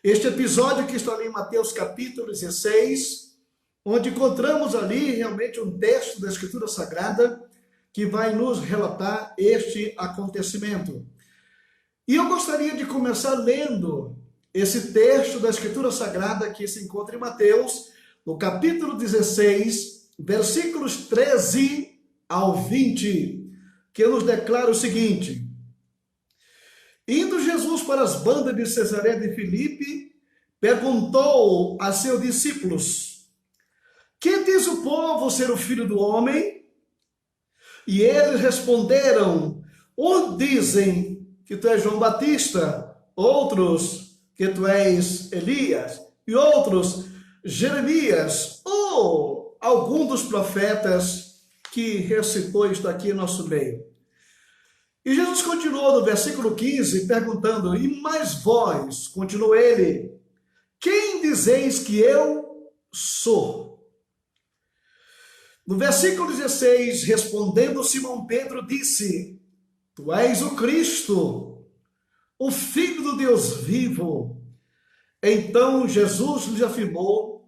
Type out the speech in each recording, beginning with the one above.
Este episódio que está ali em Mateus capítulo 16, onde encontramos ali realmente um texto da Escritura Sagrada que vai nos relatar este acontecimento. E eu gostaria de começar lendo esse texto da Escritura Sagrada que se encontra em Mateus, no capítulo 16, versículos 13 ao 20, que nos declara o seguinte: Indo Jesus para as bandas de Cesareia de Filipe, perguntou a seus discípulos: Que diz o povo ser o Filho do Homem? E eles responderam: uns dizem que tu és João Batista, outros que tu és Elias, e outros Jeremias, ou algum dos profetas que recitou isto aqui em nosso meio. E Jesus continuou no versículo 15, perguntando: E mais vós, continuou ele, quem dizeis que eu sou? No versículo 16, respondendo Simão Pedro, disse: Tu és o Cristo, o Filho do Deus vivo. Então Jesus lhe afirmou: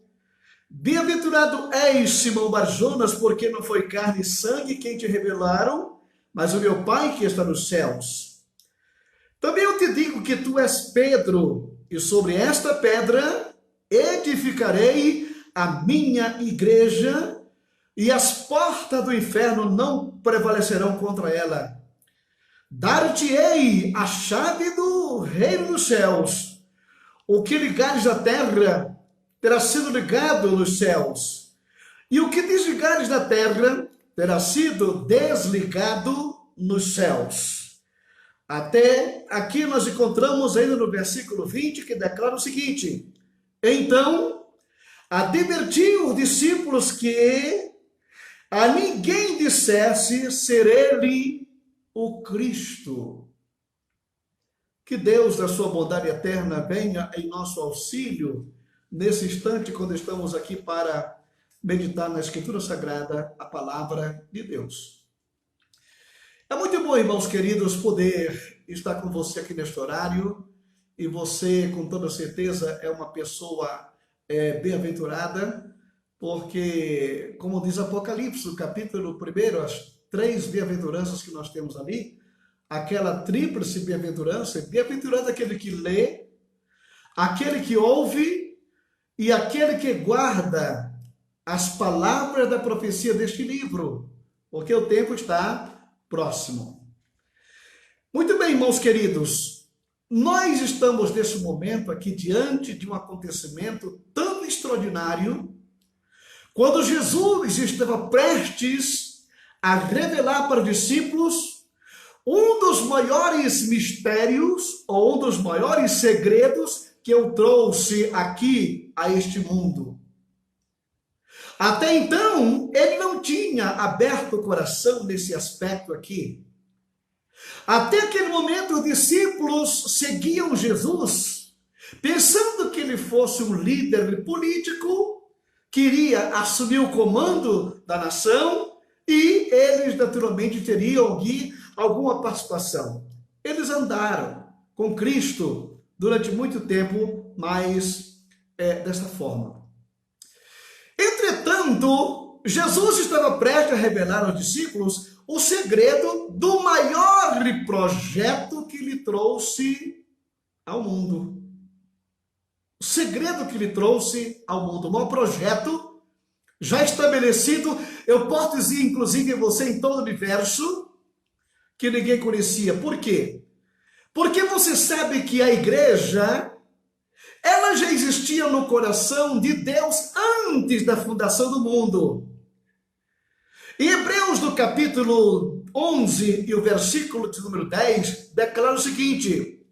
Bem-aventurado és, Simão Barjonas, porque não foi carne e sangue quem te revelaram, mas o meu Pai que está nos céus. Também eu te digo que tu és Pedro, e sobre esta pedra edificarei a minha igreja, e as portas do inferno não prevalecerão contra ela. Dar-te-ei a chave do reino dos céus. O que ligares na terra terá sido ligado nos céus, e o que desligares na terra terá sido desligado nos céus. Até aqui nós encontramos ainda no versículo 20, que declara o seguinte: Então advertiu os discípulos que a ninguém dissesse ser ele o Cristo. Que Deus, da sua bondade eterna, venha em nosso auxílio nesse instante, quando estamos aqui para meditar na Escritura Sagrada, a palavra de Deus. É muito bom, irmãos queridos, poder estar com você aqui neste horário, e você, com toda certeza, é uma pessoa bem-aventurada, porque, como diz Apocalipse, o capítulo 1, as 3 bem-aventuranças que nós temos ali, aquela tríplice bem-aventurança: bem-aventurado aquele que lê, aquele que ouve e aquele que guarda as palavras da profecia deste livro, porque o tempo está próximo. Muito bem, irmãos queridos, nós estamos nesse momento aqui diante de um acontecimento tão extraordinário, quando Jesus estava prestes a revelar para os discípulos um dos maiores mistérios, ou um dos maiores segredos que eu trouxe aqui a este mundo. Até então, ele não tinha aberto o coração nesse aspecto aqui. Até aquele momento, os discípulos seguiam Jesus, pensando que ele fosse um líder político, que iria assumir o comando da nação, e eles naturalmente teriam aqui alguma participação. Eles andaram com Cristo durante muito tempo, mas desta forma. Entretanto, Jesus estava prestes a revelar aos discípulos o segredo do maior projeto que lhe trouxe ao mundo. O segredo que lhe trouxe ao mundo, o maior projeto já estabelecido, eu posso dizer, inclusive, você em todo o universo, que ninguém conhecia. Por quê? Porque você sabe que a igreja, ela já existia no coração de Deus antes da fundação do mundo. Em Hebreus, no capítulo 11 e o versículo de número 10, declara o seguinte: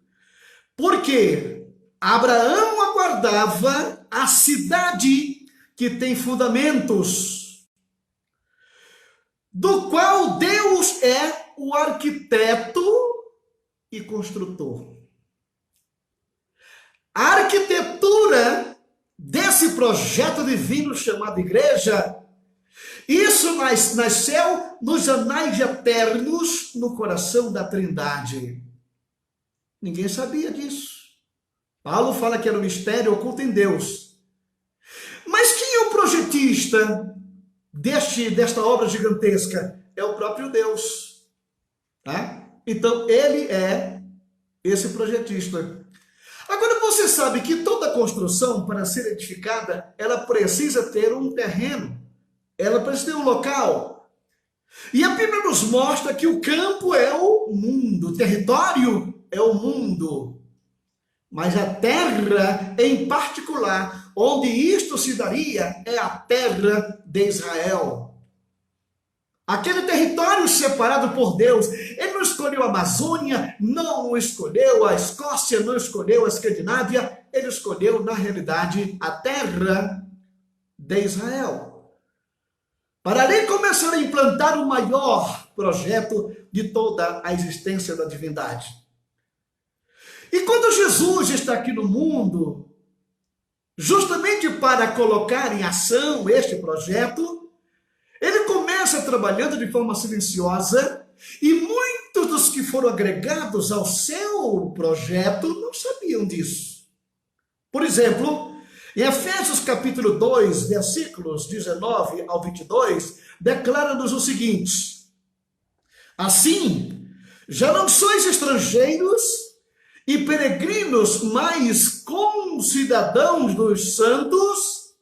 Porque Abraão aguardava a cidade que tem fundamentos, do qual Deus é o arquiteto e construtor. A arquitetura desse projeto divino chamado igreja, isso nasceu nos anais eternos, no coração da Trindade. Ninguém sabia disso. Paulo fala que era um mistério oculto em Deus. Mas quem é o projetista desta obra gigantesca? É o próprio Deus. Tá? Então, ele é esse projetista. Agora, você sabe que toda construção, para ser edificada, ela precisa ter um terreno. Ela precisa ter um local. E a Bíblia nos mostra que o campo é o mundo, o território é o mundo. Mas a terra, em particular, onde isto se daria, é a terra de Israel. Aquele território separado por Deus. Ele não escolheu a Amazônia, não escolheu a Escócia, não escolheu a Escandinávia. Ele escolheu, na realidade, a terra de Israel. Para ali começar a implantar o maior projeto de toda a existência da divindade. E quando Jesus está aqui no mundo, justamente para colocar em ação este projeto, ele começa trabalhando de forma silenciosa e muitos dos que foram agregados ao seu projeto não sabiam disso. Por exemplo, em Efésios capítulo 2, versículos 19 ao 22, declara-nos o seguinte: assim, já não sois estrangeiros e peregrinos, mas concidadãos dos santos,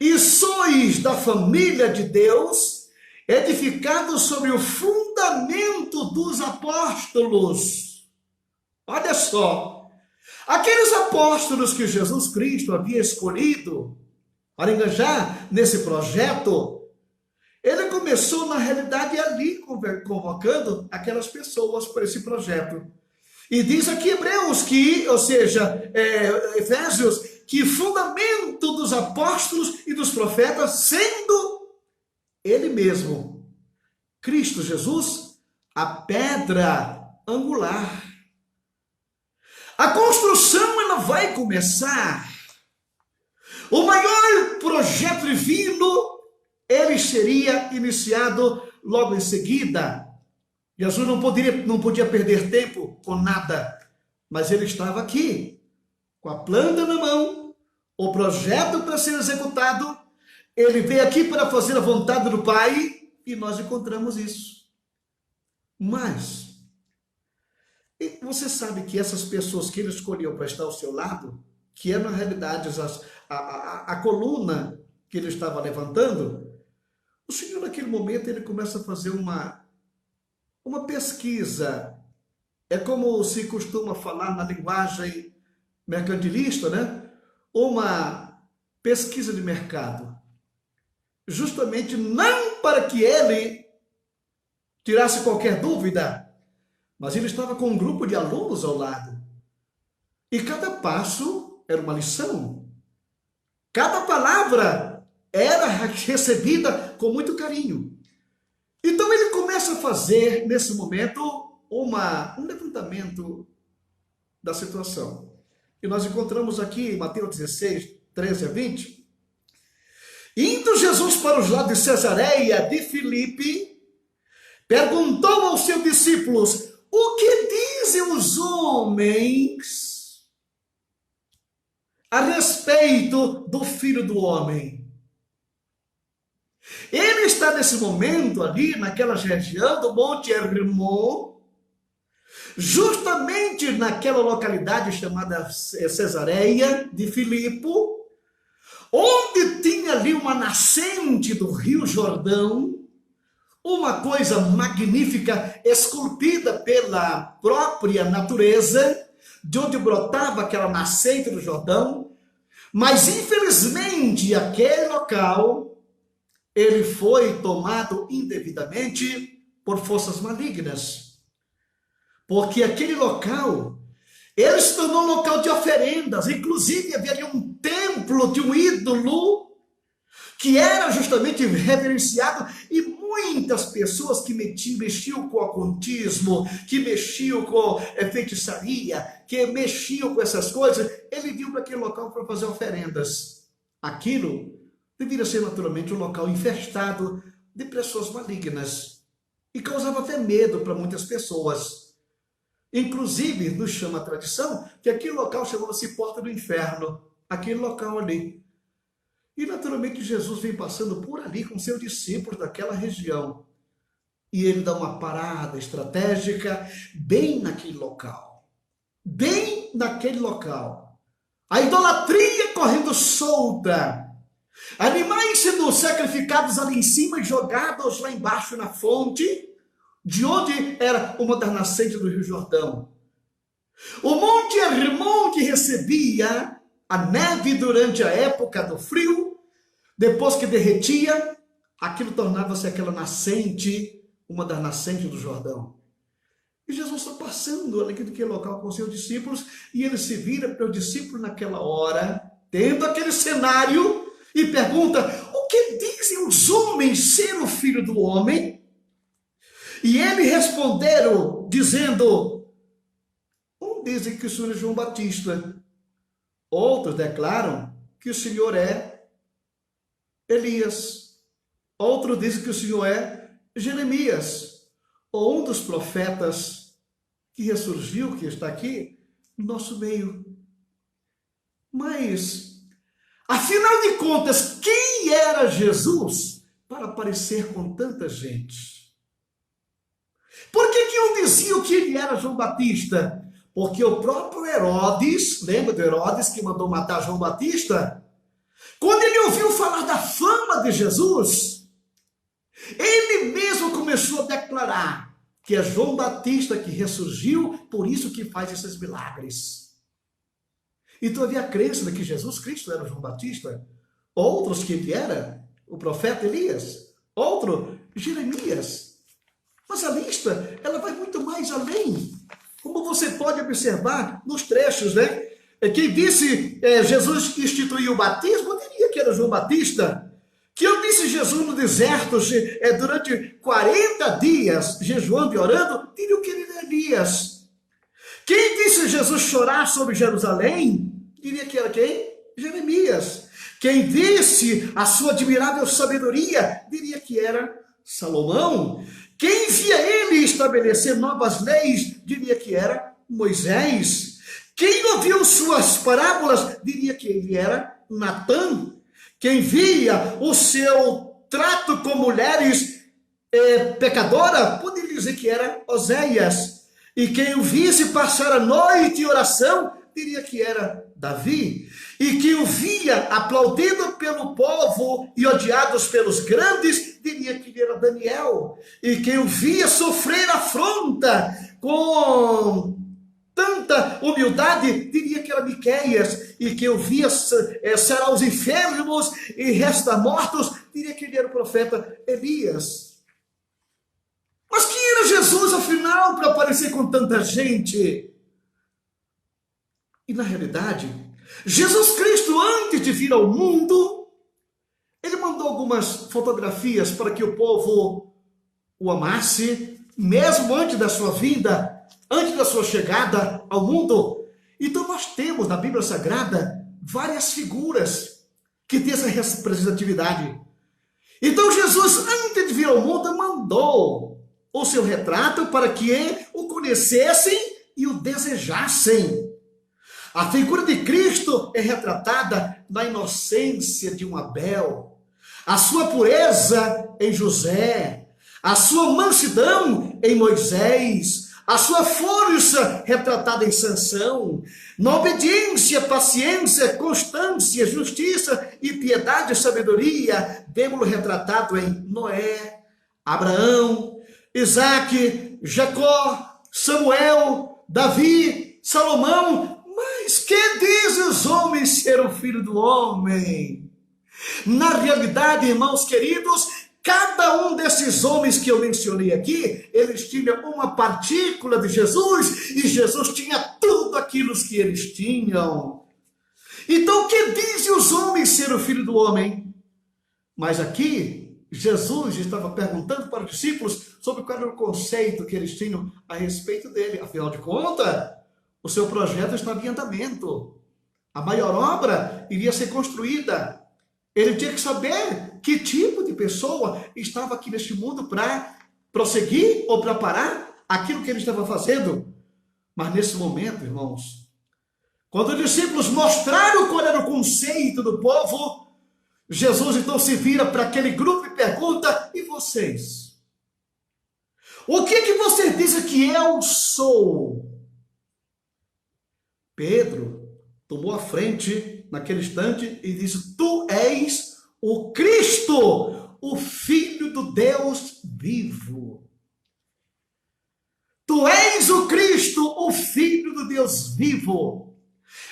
e sois da família de Deus, edificados sobre o fundamento dos apóstolos. Olha só, aqueles apóstolos que Jesus Cristo havia escolhido para engajar nesse projeto, ele começou, na realidade, ali convocando aquelas pessoas para esse projeto. E diz aqui Hebreus que, ou seja, Efésios, que fundamento dos apóstolos e dos profetas, sendo ele mesmo, Cristo Jesus, a pedra angular. A construção, ela vai começar. O maior projeto divino, ele seria iniciado logo em seguida. Jesus não podia perder tempo com nada, mas ele estava aqui, com a planta na mão, o projeto para ser executado. Ele veio aqui para fazer a vontade do Pai e nós encontramos isso. Mas, você sabe que essas pessoas que ele escolheu para estar ao seu lado, que é na realidade a coluna que ele estava levantando, o Senhor naquele momento ele começa a fazer uma pesquisa. É como se costuma falar na linguagem mercantilista, né? Uma pesquisa de mercado. Justamente não para que ele tirasse qualquer dúvida, mas ele estava com um grupo de alunos ao lado. E cada passo era uma lição. Cada palavra era recebida com muito carinho. Então ele começa a fazer, nesse momento, um levantamento da situação. E nós encontramos aqui em Mateus 16, 13 a 20. Indo Jesus para os lados de Cesareia de Filipe, perguntou aos seus discípulos: o que dizem os homens a respeito do Filho do Homem? Ele está nesse momento ali, naquela região do Monte Hermon, justamente naquela localidade chamada Cesareia de Filipe, onde tinha ali uma nascente do Rio Jordão, uma coisa magnífica, esculpida pela própria natureza, de onde brotava aquela nascente do Jordão. Mas infelizmente aquele local ele foi tomado indevidamente por forças malignas. Porque aquele local, ele se tornou um local de oferendas. Inclusive havia um templo de um ídolo que era justamente reverenciado, e muitas pessoas que mexiam com ocultismo, que mexiam com feitiçaria, que mexiam com essas coisas, ele viu para aquele local para fazer oferendas. Aquilo deveria ser naturalmente um local infestado de pessoas malignas e causava até medo para muitas pessoas. Inclusive, nos chama a tradição que aquele local chamava-se Porta do Inferno, aquele local ali. E naturalmente Jesus vem passando por ali com seus discípulos daquela região. E ele dá uma parada estratégica bem naquele local. Bem naquele local. A idolatria correndo solta. Animais sendo sacrificados ali em cima e jogados lá embaixo na fonte, de onde era uma das nascentes do Rio Jordão. O Monte Hermon, que recebia a neve durante a época do frio, depois que derretia, aquilo tornava-se aquela nascente, uma das nascentes do Jordão. E Jesus está passando ali naquele local com seus discípulos, e ele se vira para os discípulos naquela hora, tendo aquele cenário, e pergunta: o que dizem os homens ser o Filho do Homem? E eles responderam, dizendo: um dizem que o Senhor é João Batista, outros declaram que o Senhor é Elias, outros dizem que o Senhor é Jeremias, ou um dos profetas que ressurgiu, que está aqui no nosso meio. Mas, afinal de contas, quem era Jesus para aparecer com tanta gente? Por que um dizia que ele era João Batista? Porque o próprio Herodes, lembra do Herodes que mandou matar João Batista? Quando ele ouviu falar da fama de Jesus, ele mesmo começou a declarar que é João Batista que ressurgiu, por isso que faz esses milagres. Então havia a crença de que Jesus Cristo era João Batista, outros que ele era o profeta Elias, outro Jeremias. Mas a lista, ela vai muito mais além. Como você pode observar nos trechos, né? Quem disse Jesus instituiu o batismo, diria que era João Batista. Que eu disse Jesus no deserto durante 40 dias, jejuando e orando, diria que ele era Elias. Quem disse Jesus chorar sobre Jerusalém, diria que era quem? Jeremias. Quem disse a sua admirável sabedoria, diria que era Salomão. Quem via ele estabelecer novas leis, diria que era Moisés. Quem ouviu suas parábolas, diria que ele era Natã. Quem via o seu trato com mulheres pecadora, poderia dizer que era Oséias. E quem o visse passar a noite em oração, diria que era Davi. E quem o via aplaudido pelo povo e odiados pelos grandes, diria que era Daniel. E quem o via sofrer afronta com tanta humildade, diria que era Miqueias. E quem o via sarar os enfermos e restar mortos, diria que ele era o profeta Elias. Mas quem era Jesus, afinal, para aparecer com tanta gente? E na realidade, Jesus Cristo, antes de vir ao mundo, ele mandou algumas fotografias para que o povo o amasse, mesmo antes da sua vinda, antes da sua chegada ao mundo. Então nós temos na Bíblia Sagrada várias figuras que têm essa representatividade. Então Jesus, antes de vir ao mundo, mandou o seu retrato para que o conhecessem e o desejassem. A figura de Cristo é retratada na inocência de um Abel, a sua pureza em José, a sua mansidão em Moisés, a sua força retratada em Sansão, na obediência, paciência, constância, justiça e piedade e sabedoria, vemos-lo retratado em Noé, Abraão, Isaque, Jacó, Samuel, Davi, Salomão. Mas que diz os homens ser o Filho do Homem? Na realidade, irmãos queridos, cada um desses homens que eu mencionei aqui, eles tinham uma partícula de Jesus, e Jesus tinha tudo aquilo que eles tinham. Então, o que dizem os homens ser o Filho do Homem? Mas aqui, Jesus estava perguntando para os discípulos sobre qual era o conceito que eles tinham a respeito dele. Afinal de contas, o seu projeto estava em andamento. A maior obra iria ser construída. Ele tinha que saber que tipo de pessoa estava aqui neste mundo para prosseguir ou para parar aquilo que ele estava fazendo. Mas nesse momento, irmãos, quando os discípulos mostraram qual era o conceito do povo, Jesus então se vira para aquele grupo e pergunta: e vocês? O que é que vocês dizem que eu sou? Pedro tomou a frente naquele instante e disse: tu és o Cristo, o Filho do Deus vivo. Tu és o Cristo, o Filho do Deus vivo.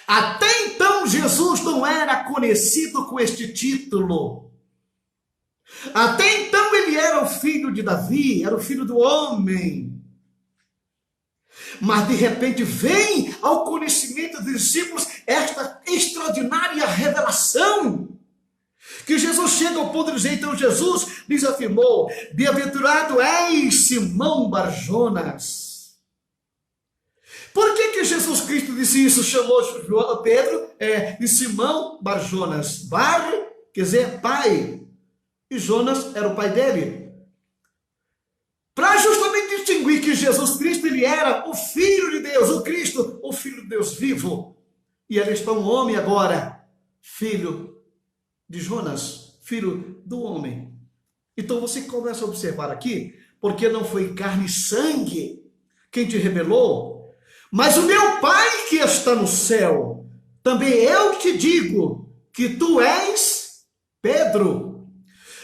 Até então Jesus não era conhecido com este título. Até então ele era o filho de Davi, era o filho do homem. Mas de repente vem ao conhecimento dos discípulos esta extraordinária revelação. Que Jesus chega ao ponto de dizer, então Jesus lhes afirmou: bem-aventurado és Simão Barjonas. Por que Jesus Cristo disse isso? Chamou Pedro de Simão Barjonas. Bar quer dizer pai, e Jonas era o pai dele. Para justamente distinguir que Jesus Cristo ele era o Filho de Deus, o Cristo, o Filho de Deus vivo. E ele está um homem agora, filho de Jonas, filho do homem. Então você começa a observar aqui, porque não foi carne e sangue quem te revelou, mas o meu Pai que está no céu. Também eu te digo que tu és Pedro,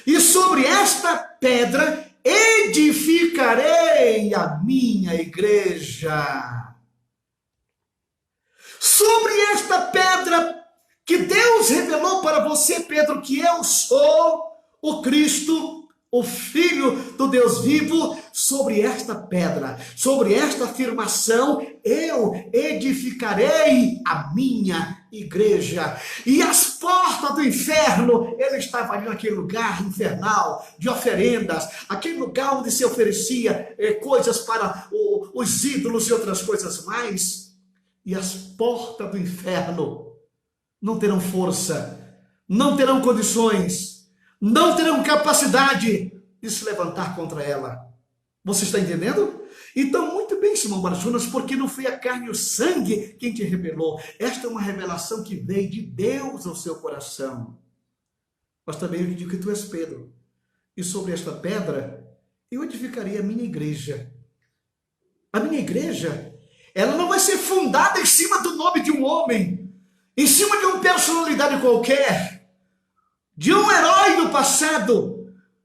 e sobre esta pedra edificarei a minha igreja. Sobre esta pedra que Deus revelou para você, Pedro, que eu sou o Cristo, o Filho do Deus vivo, sobre esta pedra, sobre esta afirmação, eu edificarei a minha igreja. E as portas do inferno, ele estava ali naquele lugar infernal de oferendas, aquele lugar onde se oferecia coisas para os ídolos e outras coisas mais. E as portas do inferno não terão força, não terão condições, não terão capacidade de se levantar contra ela. Você está entendendo? Então, muito bem, Simão Barjonas, porque não foi a carne e o sangue quem te revelou. Esta é uma revelação que veio de Deus ao seu coração. Mas também eu digo que tu és Pedro, e sobre esta pedra eu edificarei a minha igreja. A minha igreja, ela não vai ser fundada em cima do nome de um homem, em cima de uma personalidade qualquer, de um herói do passado.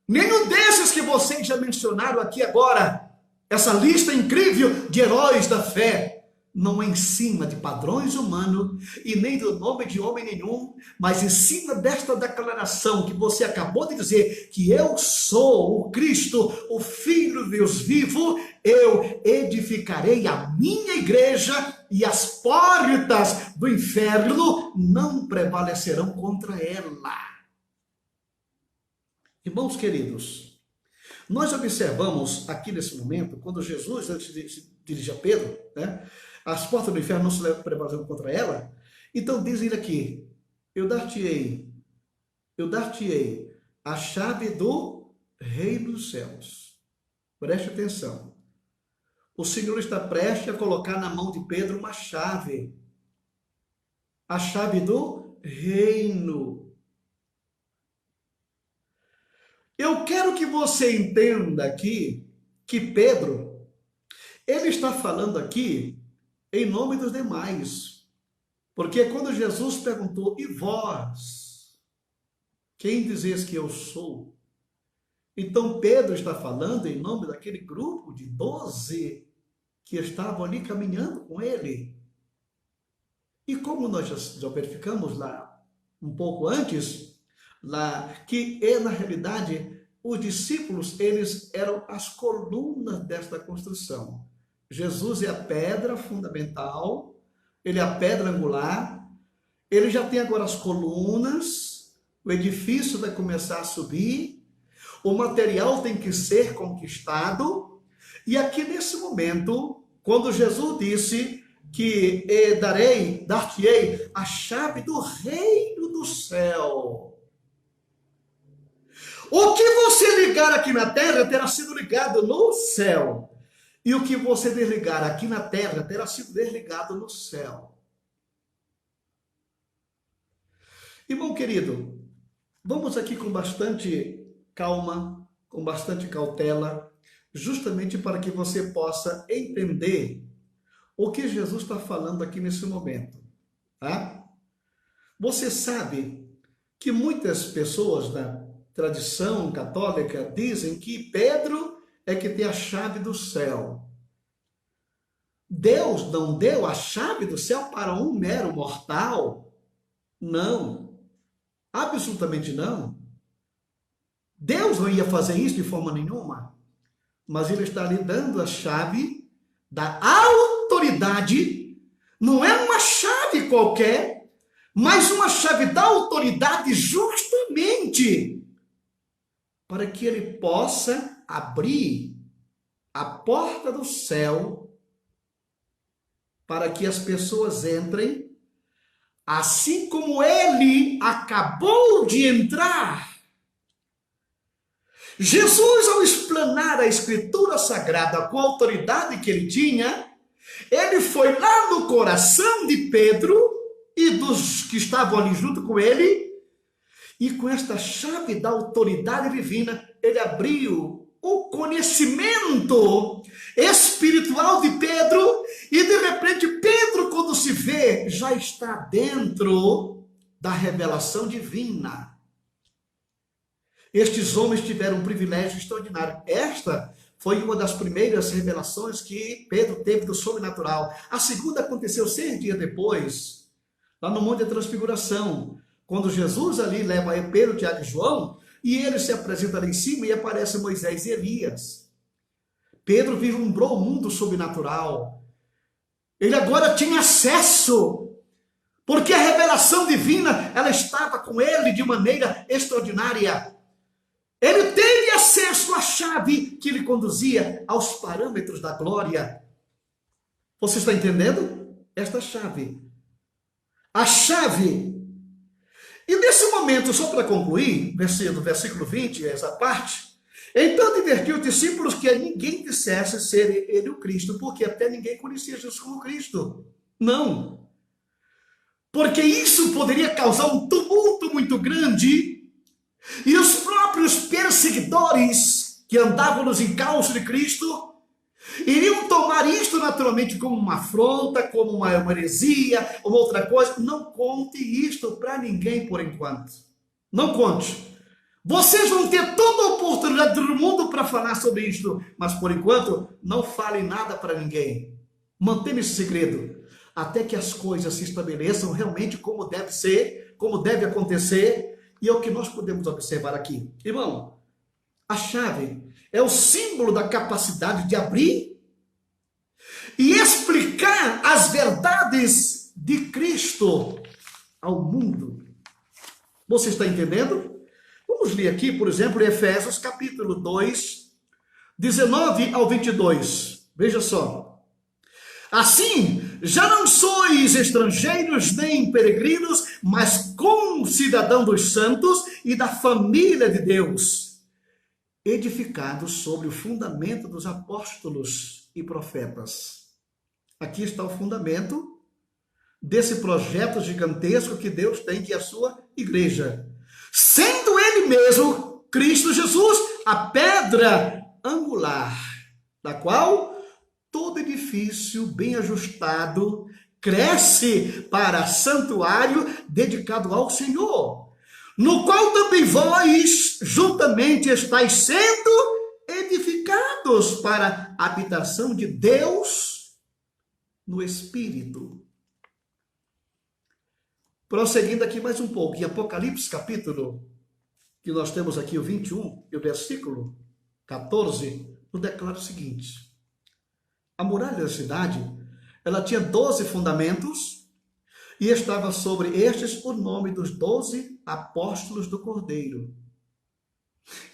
Nenhum desses que vocês já mencionaram aqui agora, essa lista incrível de heróis da fé, não é em cima de padrões humanos e nem do nome de homem nenhum, mas em cima desta declaração que você acabou de dizer, que eu sou o Cristo, o Filho de Deus vivo, eu edificarei a minha igreja e as portas do inferno não prevalecerão contra ela. Irmãos queridos, nós observamos aqui nesse momento, quando Jesus se dirige a Pedro, né, as portas do inferno não se prevalecerão contra ela. Então diz ele aqui: eu dar-te-ei a chave do reino dos céus. Preste atenção. O Senhor está prestes a colocar na mão de Pedro uma chave. A chave do reino. Eu quero que você entenda aqui que Pedro, ele está falando aqui em nome dos demais. Porque quando Jesus perguntou, e vós, quem dizeis que eu sou? Então Pedro está falando em nome daquele grupo de 12 que estavam ali caminhando com ele. E como nós já verificamos lá um pouco antes, lá que na realidade os discípulos, eles eram as colunas desta construção. Jesus é a pedra fundamental, ele é a pedra angular, ele já tem agora as colunas, o edifício vai começar a subir, o material tem que ser conquistado, e aqui nesse momento, quando Jesus disse que dar-te-ei a chave do reino do céu. O que você ligar aqui na terra terá sido ligado no céu. E o que você desligar aqui na terra terá sido desligado no céu. Irmão querido, vamos aqui com bastante calma, com bastante cautela, justamente para que você possa entender o que Jesus está falando aqui nesse momento. Tá? Você sabe que muitas pessoas da tradição católica dizem que Pedro é que tem a chave do céu. Deus não deu a chave do céu para um mero mortal? Não. Absolutamente não. Deus não ia fazer isso de forma nenhuma. Mas ele está lhe dando a chave da autoridade. Não é uma chave qualquer, mas uma chave da autoridade justamente para que ele possa abrir a porta do céu para que as pessoas entrem, assim como ele acabou de entrar. Jesus, ao explanar a Escritura Sagrada com a autoridade que ele tinha, ele foi lá no coração de Pedro e dos que estavam ali junto com ele, e com esta chave da autoridade divina, ele abriu o conhecimento espiritual de Pedro, e de repente Pedro, quando se vê, já está dentro da revelação divina. Estes homens tiveram um privilégio extraordinário. Esta foi uma das primeiras revelações que Pedro teve do sobrenatural. A segunda aconteceu 6 dias depois, lá no Monte da Transfiguração, quando Jesus ali leva Pedro, Tiago e João, e ele se apresenta lá em cima e aparece Moisés e Elias. Pedro vislumbrou o mundo sobrenatural. Ele agora tinha acesso, porque a revelação divina, ela estava com ele de maneira extraordinária. Ele teve acesso à chave que lhe conduzia aos parâmetros da glória. Você está entendendo? Esta chave. A chave. E nesse momento, só para concluir, no versículo 20, essa parte, então advertiu os discípulos que a ninguém dissesse ser ele o Cristo, porque até ninguém conhecia Jesus como Cristo. Não. Porque isso poderia causar um tumulto muito grande, e os próprios perseguidores que andavam nos encalços de Cristo iriam tomar isto naturalmente como uma afronta, como uma heresia, uma outra coisa. Não conte isto para ninguém por enquanto. Não conte. Vocês vão ter toda a oportunidade do mundo para falar sobre isto, mas por enquanto não falem nada para ninguém. Mantenha esse segredo, até que as coisas se estabeleçam realmente como deve ser, como deve acontecer, e é o que nós podemos observar aqui. Irmão, a chave é o símbolo da capacidade de abrir e explicar as verdades de Cristo ao mundo. Você está entendendo? Vamos ler aqui, por exemplo, em Efésios capítulo 2, 19 ao 22. Veja só. Assim, já não sois estrangeiros nem peregrinos, mas concidadãos dos santos e da família de Deus, edificados sobre o fundamento dos apóstolos e profetas. Aqui está o fundamento desse projeto gigantesco que Deus tem, que é a sua igreja. Sendo ele mesmo, Cristo Jesus, a pedra angular, da qual todo edifício bem ajustado cresce para santuário dedicado ao Senhor, no qual também vós juntamente estáis sendo edificados para a habitação de Deus no Espírito. Prosseguindo aqui mais um pouco, em Apocalipse capítulo, que nós temos aqui o 21, e o versículo 14, nos declara o seguinte: a muralha da cidade, ela tinha 12 fundamentos, e estava sobre estes o nome dos 12 apóstolos do Cordeiro.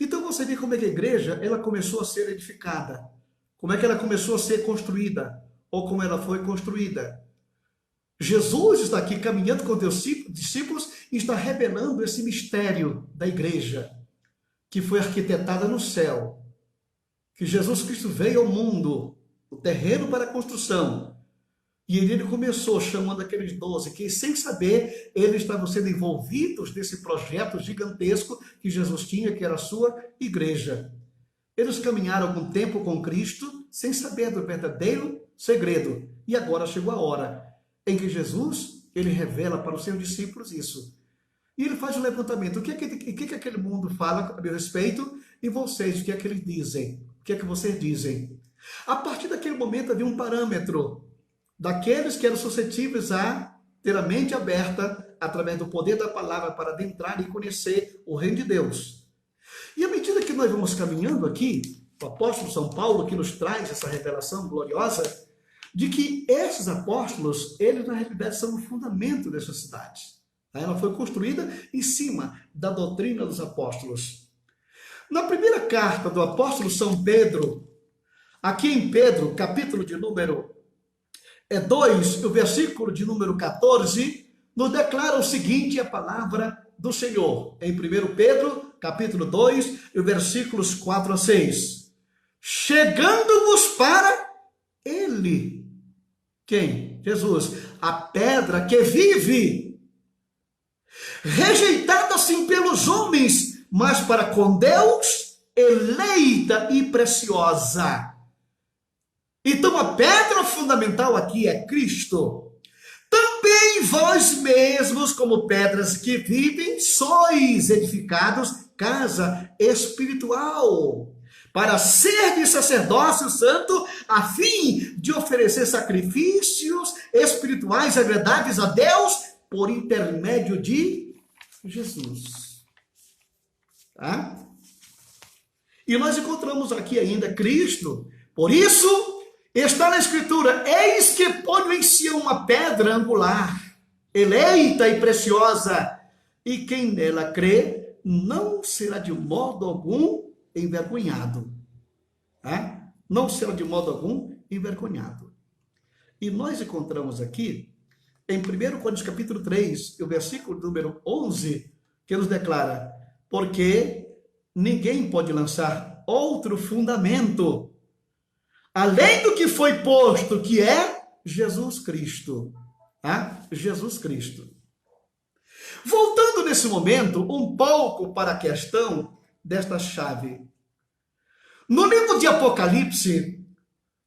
Então você vê como é que a igreja, ela começou a ser edificada, como é que ela começou a ser construída, ou como ela foi construída. Jesus está aqui caminhando com os discípulos e está revelando esse mistério da igreja, que foi arquitetada no céu, que Jesus Cristo veio ao mundo o terreno para a construção. E ele começou chamando aqueles 12, que sem saber, eles estavam sendo envolvidos nesse projeto gigantesco que Jesus tinha, que era a sua igreja. Eles caminharam algum tempo com Cristo, sem saber do verdadeiro segredo. E agora chegou a hora em que Jesus, ele revela para os seus discípulos isso. E ele faz um levantamento. O que aquele mundo fala a meu respeito? E vocês, o que é que eles dizem? O que é que vocês dizem? A partir daquele momento havia um parâmetro daqueles que eram suscetíveis a ter a mente aberta através do poder da palavra para adentrar e conhecer o reino de Deus. E à medida que nós vamos caminhando aqui, o apóstolo São Paulo que nos traz essa revelação gloriosa de que esses apóstolos, eles na realidade são o fundamento dessa cidade. Ela foi construída em cima da doutrina dos apóstolos. Na primeira carta do apóstolo São Pedro, aqui em Pedro, capítulo de número 2, o versículo de número 14, nos declara o seguinte, a palavra do Senhor. Em 1 Pedro, capítulo 2, e versículos 4 a 6. Chegando-vos para ele. Quem? Jesus. A pedra que vive. Rejeitada assim pelos homens, mas para com Deus, eleita e preciosa. Então a pedra fundamental aqui é Cristo. Também vós mesmos, como pedras que vivem, sois edificados casa espiritual, para ser de sacerdócio santo, a fim de oferecer sacrifícios espirituais agradáveis a Deus, por intermédio de Jesus. Tá? E nós encontramos aqui ainda Cristo. Por isso, está na Escritura, eis que ponho em Sião uma pedra angular, eleita e preciosa, e quem nela crê não será de modo algum envergonhado. Tá? Não será de modo algum envergonhado. E nós encontramos aqui, em 1 Coríntios capítulo 3, o versículo número 11, que nos declara, porque ninguém pode lançar outro fundamento além do que foi posto, que é Jesus Cristo. Tá? Jesus Cristo. Voltando nesse momento um pouco para a questão desta chave. No livro de Apocalipse,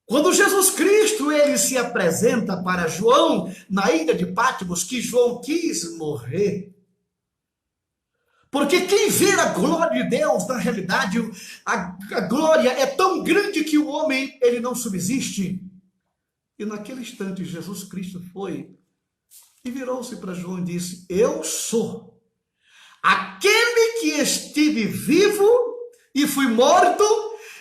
quando Jesus Cristo ele se apresenta para João na ilha de Patmos, que João quis morrer, porque quem vê a glória de Deus, na realidade, a glória é tão grande que o homem ele não subsiste. E naquele instante Jesus Cristo foi e virou-se para João e disse, eu sou aquele que estive vivo e fui morto,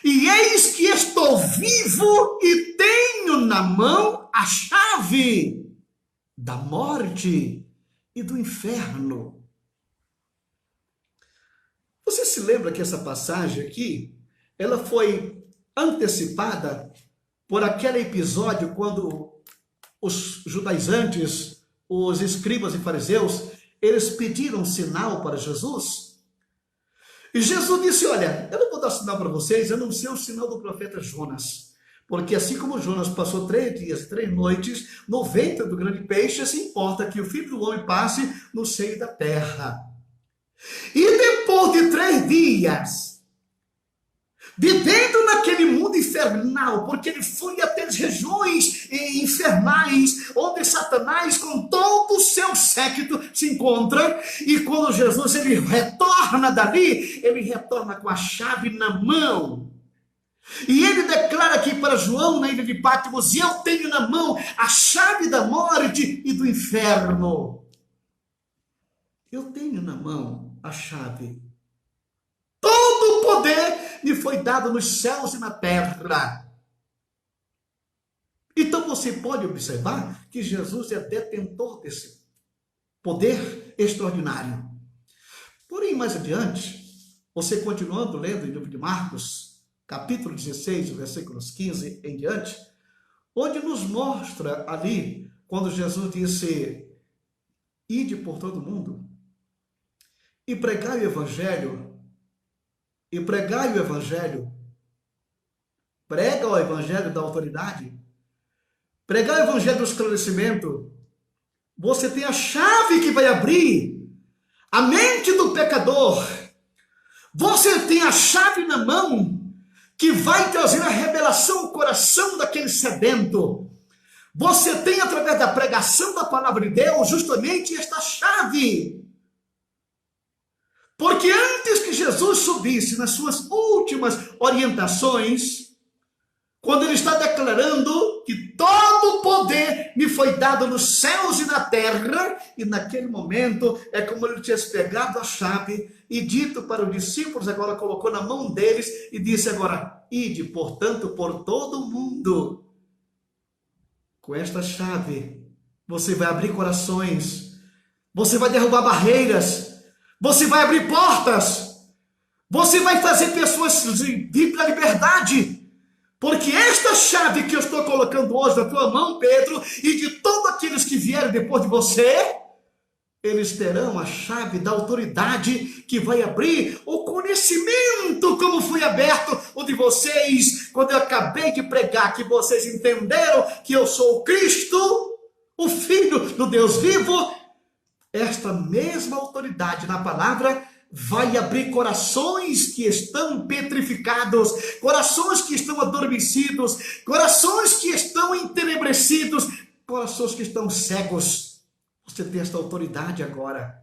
e eis que estou vivo e tenho na mão a chave da morte e do inferno. Você se lembra que essa passagem aqui, ela foi antecipada por aquele episódio quando os judaizantes, os escribas e fariseus, eles pediram um sinal para Jesus? E Jesus disse, olha, eu não vou dar sinal para vocês, eu não sei o sinal do profeta Jonas. Porque assim como Jonas passou 3 dias e 3 noites no ventre do grande peixe, se importa que o Filho do Homem passe no seio da terra. E depois de 3 dias, vivendo naquele mundo infernal, porque ele foi até as regiões infernais, onde Satanás com todo o seu séquito se encontra, e quando Jesus ele retorna dali, ele retorna com a chave na mão. E ele declara aqui para João na ilha de Patmos, eu tenho na mão a chave da morte e do inferno. Eu tenho na mão a chave. Todo o poder me foi dado nos céus e na terra. Então você pode observar que Jesus é detentor desse poder extraordinário. Porém, mais adiante, você continuando lendo em livro de Marcos, capítulo 16, versículos 15 em diante, onde nos mostra ali, quando Jesus disse, ide por todo o mundo, e pregai o evangelho Prega o evangelho da autoridade. Pregar o evangelho do esclarecimento. Você tem a chave que vai abrir a mente do pecador. Você tem a chave na mão que vai trazer a revelação ao coração daquele sedento. Você tem, através da pregação da palavra de Deus, justamente esta chave. Porque antes que Jesus subisse nas suas últimas orientações, quando ele está declarando que todo o poder me foi dado nos céus e na terra, e naquele momento é como ele tivesse pegado a chave e dito para os discípulos, agora colocou na mão deles e disse agora, ide, portanto, por todo o mundo. Com esta chave, você vai abrir corações, você vai derrubar barreiras, você vai abrir portas, você vai fazer pessoas vir para a liberdade. Porque esta chave que eu estou colocando hoje na tua mão, Pedro, e de todos aqueles que vierem depois de você, eles terão a chave da autoridade que vai abrir o conhecimento, como foi aberto o de vocês, quando eu acabei de pregar, que vocês entenderam que eu sou o Cristo, o Filho do Deus vivo. Esta mesma autoridade na palavra vai abrir corações que estão petrificados, corações que estão adormecidos, corações que estão entenebrecidos, corações que estão cegos. Você tem esta autoridade agora.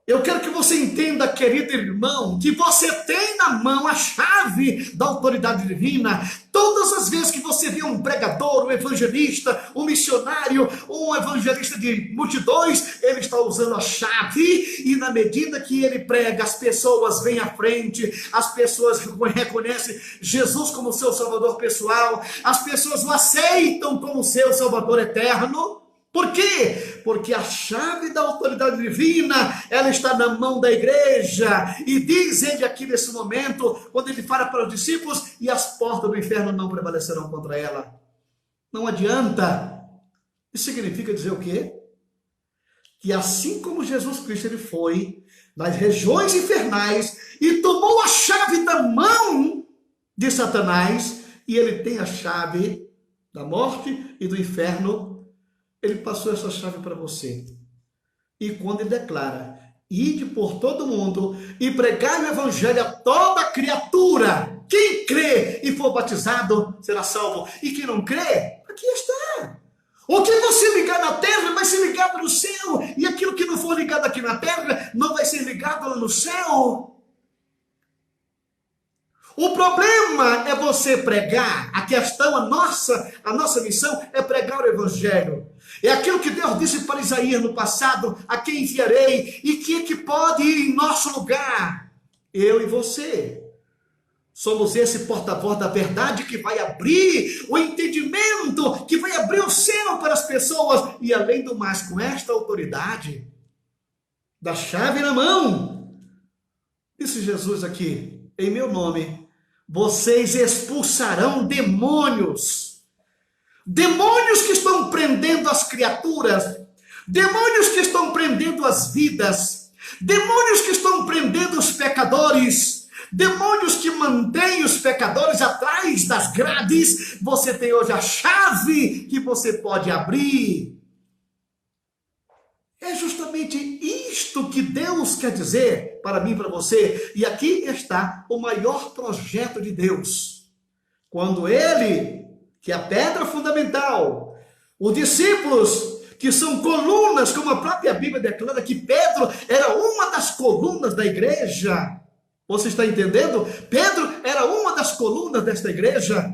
Eu quero que você entenda, querido irmão, que você tem na mão a chave da autoridade divina. Todas as vezes que você vê um pregador, um evangelista, um missionário, um evangelista de multidões, ele está usando a chave e na medida que ele prega, as pessoas vêm à frente, as pessoas reconhecem Jesus como seu salvador pessoal, as pessoas o aceitam como seu salvador eterno. Por quê? Porque a chave da autoridade divina, ela está na mão da igreja. E diz ele aqui nesse momento, quando ele fala para os discípulos, e as portas do inferno não prevalecerão contra ela. Não adianta. Isso significa dizer o quê? Que assim como Jesus Cristo ele foi nas regiões infernais e tomou a chave da mão de Satanás, e ele tem a chave da morte e do inferno, ele passou essa chave para você. E quando ele declara, ide por todo mundo e pregai o evangelho a toda criatura. Quem crê e for batizado será salvo. E quem não crê, aqui está. O que você ligar na terra vai ser ligado no céu. E aquilo que não for ligado aqui na terra não vai ser ligado lá no céu. O problema é você pregar. A questão, a nossa missão é pregar o evangelho. É aquilo que Deus disse para Isaías no passado, a quem enviarei e que pode ir em nosso lugar? Eu e você. Somos esse porta-voz da verdade que vai abrir o entendimento, que vai abrir o céu para as pessoas. E além do mais, com esta autoridade, da chave na mão, disse Jesus aqui, em meu nome, vocês expulsarão demônios. Demônios que estão prendendo as criaturas, demônios que estão prendendo as vidas, demônios que estão prendendo os pecadores, demônios que mantêm os pecadores atrás das grades. Você tem hoje a chave que você pode abrir. É justamente isto que Deus quer dizer para mim e para você. E aqui está o maior projeto de Deus. Quando Ele, que é a pedra fundamental, os discípulos, que são colunas, como a própria Bíblia declara que Pedro era uma das colunas da igreja. Você está entendendo? Pedro era uma das colunas desta igreja.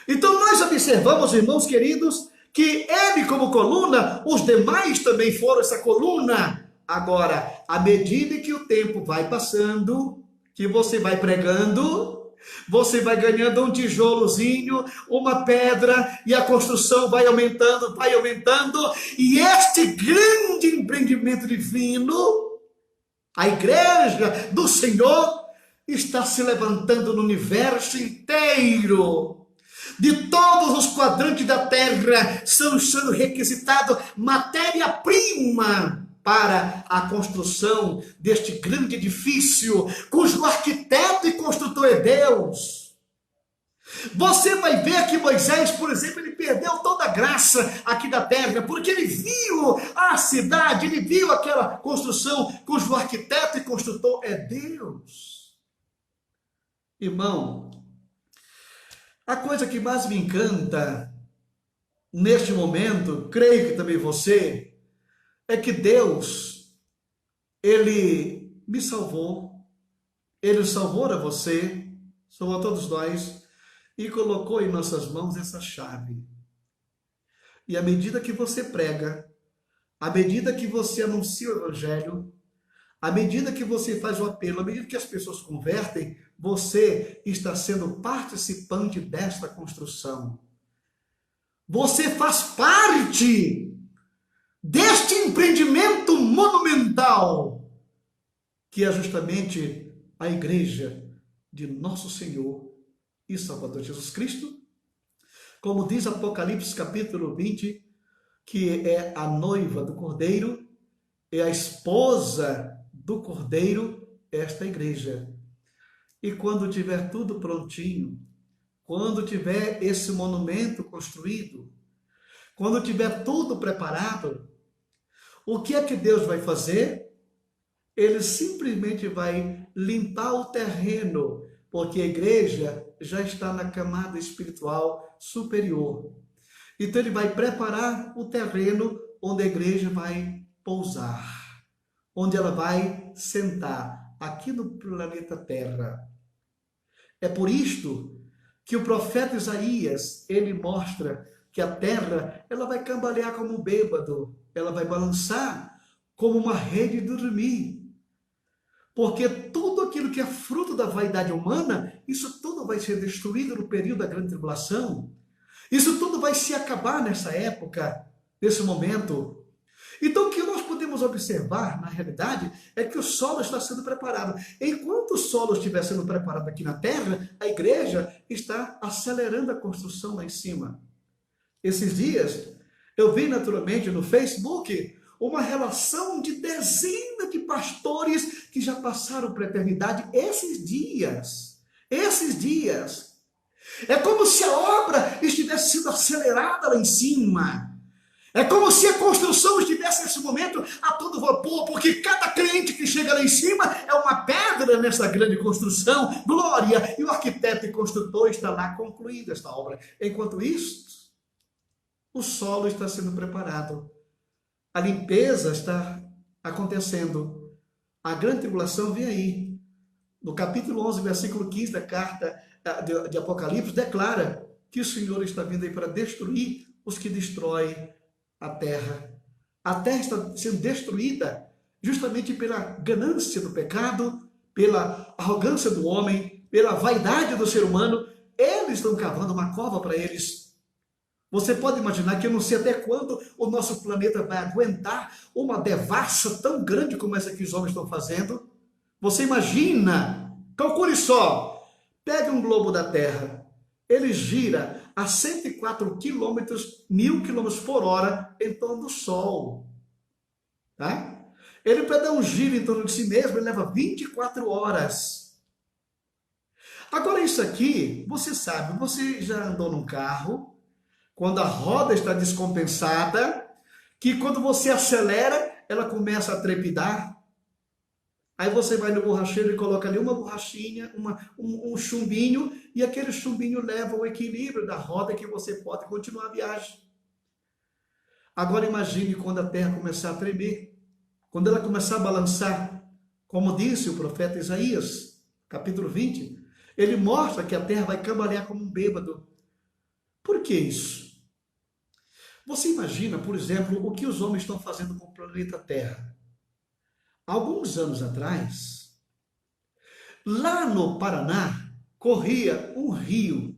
Então nós observamos, irmãos queridos, que ele como coluna, os demais também foram essa coluna. Agora, à medida que o tempo vai passando, que você vai pregando, você vai ganhando um tijolozinho, uma pedra, e a construção vai aumentando, e este grande empreendimento divino, a igreja do Senhor, está se levantando no universo inteiro. De todos os quadrantes da terra, estão sendo requisitados matéria-prima para a construção deste grande edifício, cujo arquiteto e construtor é Deus. Você vai ver que Moisés, por exemplo, ele perdeu toda a graça aqui da terra, porque ele viu a cidade, ele viu aquela construção cujo arquiteto e construtor é Deus. Irmão, a coisa que mais me encanta neste momento, creio que também você, é que Deus, ele me salvou, ele salvou a você, salvou a todos nós, e colocou em nossas mãos essa chave. E à medida que você prega, à medida que você anuncia o evangelho, à medida que você faz o apelo, à medida que as pessoas convertem, você está sendo participante desta construção. Você faz parte deste empreendimento monumental, que é justamente a igreja de nosso Senhor e Salvador Jesus Cristo, como diz Apocalipse capítulo 20, que é a noiva do Cordeiro, é a esposa do Cordeiro, esta igreja. E quando tiver tudo prontinho, quando tiver esse monumento construído, quando tiver tudo preparado, o que é que Deus vai fazer? Ele simplesmente vai limpar o terreno, porque a igreja já está na camada espiritual superior. Então ele vai preparar o terreno onde a igreja vai pousar, onde ela vai sentar, aqui no planeta Terra. É por isto que o profeta Isaías, ele mostra que a terra, ela vai cambalear como um bêbado, ela vai balançar como uma rede de dormir. Porque tudo aquilo que é fruto da vaidade humana, isso tudo vai ser destruído no período da grande tribulação. Isso tudo vai se acabar nessa época, nesse momento. Então o que nós podemos observar, na realidade, é que o solo está sendo preparado. Enquanto o solo estiver sendo preparado aqui na terra, a igreja está acelerando a construção lá em cima. Esses dias, eu vi naturalmente no Facebook uma relação de dezenas de pastores que já passaram para a eternidade esses dias. É como se a obra estivesse sendo acelerada lá em cima. É como se a construção estivesse nesse momento a todo vapor, porque cada cliente que chega lá em cima é uma pedra nessa grande construção. Glória! E o arquiteto e construtor está lá concluindo esta obra. Enquanto isso, o solo está sendo preparado. A limpeza está acontecendo. A grande tribulação vem aí. No capítulo 11, versículo 15 da carta de Apocalipse, declara que o Senhor está vindo aí para destruir os que destroem a terra. A terra está sendo destruída justamente pela ganância do pecado, pela arrogância do homem, pela vaidade do ser humano. Eles estão cavando uma cova para eles. Você pode imaginar que eu não sei até quando o nosso planeta vai aguentar uma devassa tão grande como essa que os homens estão fazendo. Você imagina, calcule só, pega um globo da Terra, ele gira a 104 quilômetros, 1000 quilômetros por hora em torno do Sol. Tá? Ele, para dar um giro em torno de si mesmo, ele leva 24 horas. Agora isso aqui, você sabe, você já andou num carro, quando a roda está descompensada, que quando você acelera, ela começa a trepidar. Aí você vai no borracheiro e coloca ali uma borrachinha, um chumbinho, e aquele chumbinho leva o equilíbrio da roda que você pode continuar a viagem. Agora imagine quando a terra começar a tremer, quando ela começar a balançar, como disse o profeta Isaías, capítulo 20, ele mostra que a terra vai cambalear como um bêbado. Por que isso? Você imagina, por exemplo, o que os homens estão fazendo com o planeta Terra? Alguns anos atrás, lá no Paraná, corria um rio.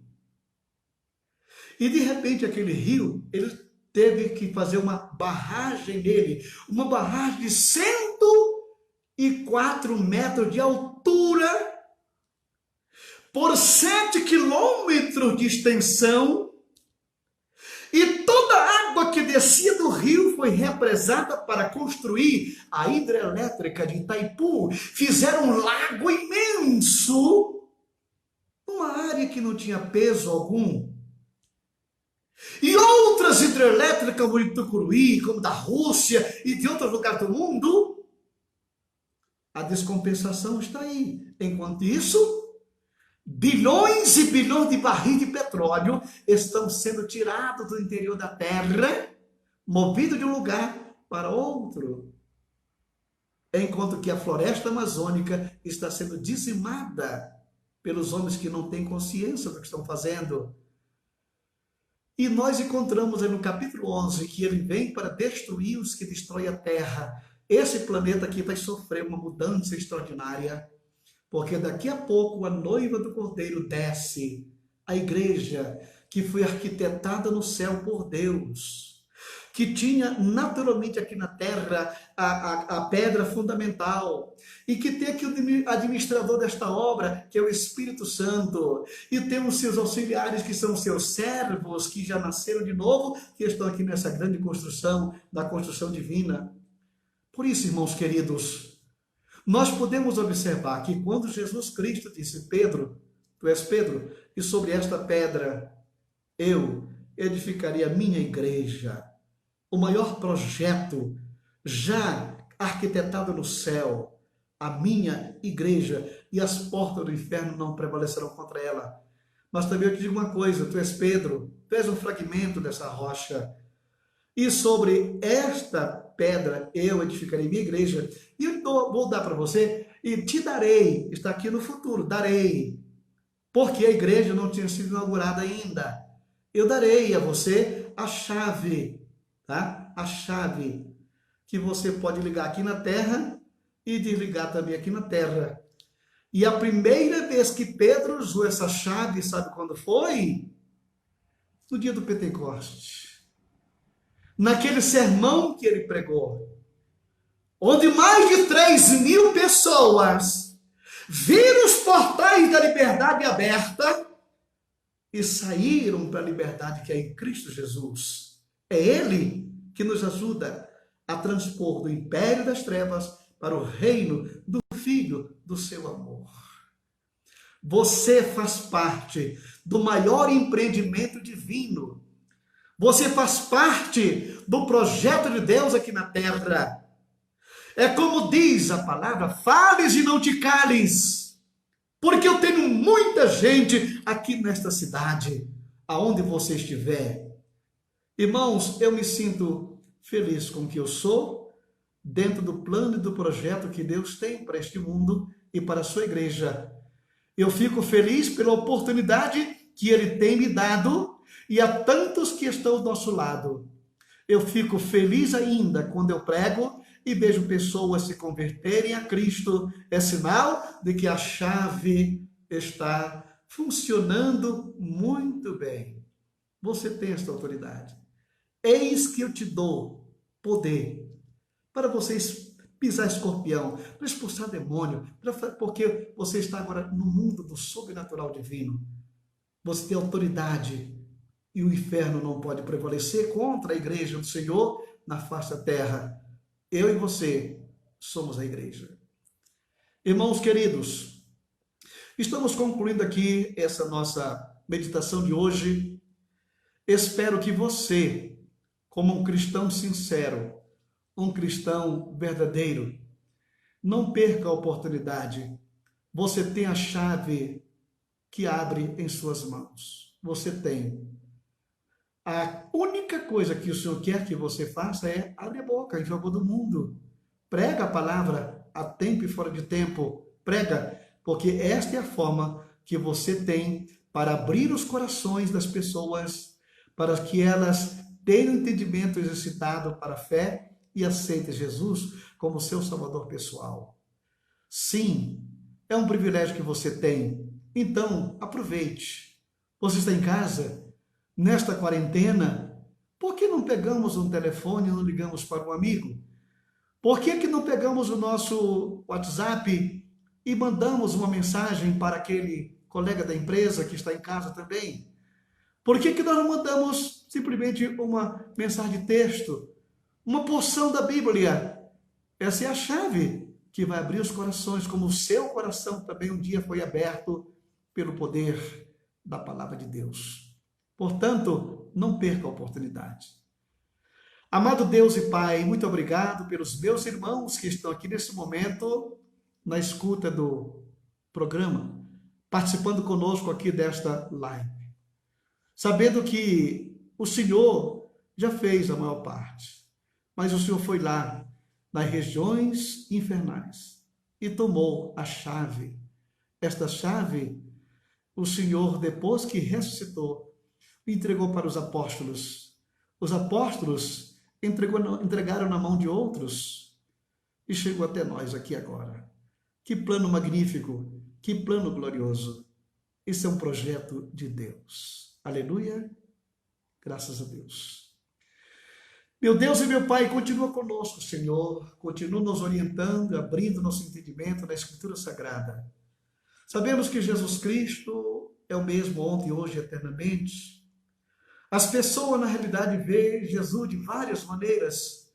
E de repente aquele rio, ele teve que fazer uma barragem nele, uma barragem de 104 metros de altura, por 7 quilômetros de extensão, e toda a água que descia do rio foi represada para construir a hidrelétrica de Itaipu. Fizeram um lago imenso numa área que não tinha peso algum. E outras hidrelétricas, como de Tucuruí, como da Rússia e de outros lugares do mundo, a descompensação está aí. Enquanto isso, bilhões e bilhões de barris de petróleo estão sendo tirados do interior da terra, movidos de um lugar para outro. Enquanto que a floresta amazônica está sendo dizimada pelos homens que não têm consciência do que estão fazendo. E nós encontramos aí no capítulo 11 que ele vem para destruir os que destroem a terra. Esse planeta aqui vai sofrer uma mudança extraordinária, porque daqui a pouco a noiva do Cordeiro desce, a igreja que foi arquitetada no céu por Deus, que tinha naturalmente aqui na terra a pedra fundamental, e que tem aqui o administrador desta obra, que é o Espírito Santo, e temos seus auxiliares, que são seus servos, que já nasceram de novo, que estão aqui nessa grande construção, da construção divina. Por isso, irmãos queridos, nós podemos observar que quando Jesus Cristo disse: Pedro, tu és Pedro, e sobre esta pedra eu edificarei a minha igreja, o maior projeto já arquitetado no céu, a minha igreja, e as portas do inferno não prevalecerão contra ela. Mas também eu te digo uma coisa: tu és Pedro, tu és um fragmento dessa rocha, e sobre esta pedra eu edificarei minha igreja, e eu vou dar para você, e te darei, está aqui no futuro, darei, porque a igreja não tinha sido inaugurada ainda. Eu darei a você a chave, tá? A chave que você pode ligar aqui na terra e desligar também aqui na terra. E a primeira vez que Pedro usou essa chave, sabe quando foi? No dia do Pentecostes. Naquele sermão que ele pregou, onde mais de 3.000 pessoas viram os portais da liberdade aberta e saíram para a liberdade que é em Cristo Jesus. É Ele que nos ajuda a transpor do império das trevas para o reino do Filho do seu amor. Você faz parte do maior empreendimento divino. Você faz parte do projeto de Deus aqui na terra. É como diz a palavra: fales e não te cales, porque eu tenho muita gente aqui nesta cidade, aonde você estiver. Irmãos, eu me sinto feliz com o que eu sou, dentro do plano e do projeto que Deus tem para este mundo e para a sua igreja. Eu fico feliz pela oportunidade que Ele tem me dado, e a tantos que estão ao nosso lado. Eu fico feliz ainda quando eu prego e vejo pessoas se converterem a Cristo. É sinal de que a chave está funcionando muito bem. Você tem esta autoridade. Eis que eu te dou poder para vocês pisar escorpião, para expulsar demônio, porque você está agora no mundo do sobrenatural divino. Você tem autoridade e o inferno não pode prevalecer contra a igreja do Senhor na face da terra. Eu e você somos a igreja. Irmãos queridos, estamos concluindo aqui essa nossa meditação de hoje. Espero que você, como um cristão sincero, um cristão verdadeiro, não perca a oportunidade. Você tem a chave que abre em suas mãos. Você tem. A única coisa que o Senhor quer que você faça é abrir a boca em favor do mundo. Prega a palavra a tempo e fora de tempo. Prega, porque esta é a forma que você tem para abrir os corações das pessoas, para que elas tenham entendimento exercitado para a fé e aceitem Jesus como seu Salvador pessoal. Sim, é um privilégio que você tem. Então, aproveite. Você está em casa? Nesta quarentena, por que não pegamos um telefone e não ligamos para um amigo? Por que não pegamos o nosso WhatsApp e mandamos uma mensagem para aquele colega da empresa que está em casa também? Por que nós não mandamos simplesmente uma mensagem de texto, uma porção da Bíblia? Essa é a chave que vai abrir os corações, como o seu coração também um dia foi aberto pelo poder da palavra de Deus. Portanto, não perca a oportunidade. Amado Deus e Pai, muito obrigado pelos meus irmãos que estão aqui nesse momento na escuta do programa, participando conosco aqui desta live. Sabendo que o Senhor já fez a maior parte, mas o Senhor foi lá nas regiões infernais e tomou a chave. Esta chave, o Senhor, depois que ressuscitou, entregou para os apóstolos. Os apóstolos entregaram na mão de outros e chegou até nós aqui agora. Que plano magnífico, que plano glorioso. Isso é um projeto de Deus. Aleluia, graças a Deus. Meu Deus e meu Pai, continua conosco, Senhor. Continua nos orientando, abrindo nosso entendimento na Escritura Sagrada. Sabemos que Jesus Cristo é o mesmo ontem, hoje e eternamente. As pessoas, na realidade, veem Jesus de várias maneiras.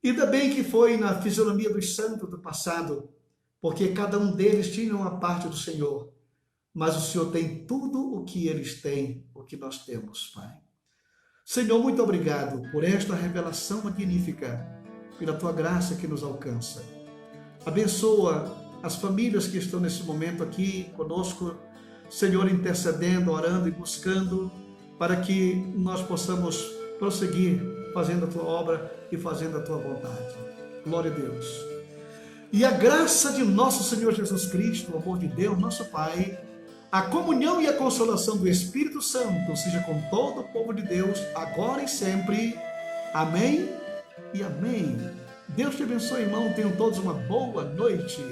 Ainda bem que foi na fisionomia dos santos do passado, porque cada um deles tinha uma parte do Senhor. Mas o Senhor tem tudo o que eles têm, o que nós temos, Pai. Senhor, muito obrigado por esta revelação magnífica, pela Tua graça que nos alcança. Abençoa as famílias que estão nesse momento aqui conosco, Senhor, intercedendo, orando e buscando, para que nós possamos prosseguir fazendo a Tua obra e fazendo a Tua vontade. Glória a Deus. E a graça de nosso Senhor Jesus Cristo, o amor de Deus, nosso Pai, a comunhão e a consolação do Espírito Santo seja com todo o povo de Deus, agora e sempre. Amém e amém. Deus te abençoe, irmão. Tenham todos uma boa noite.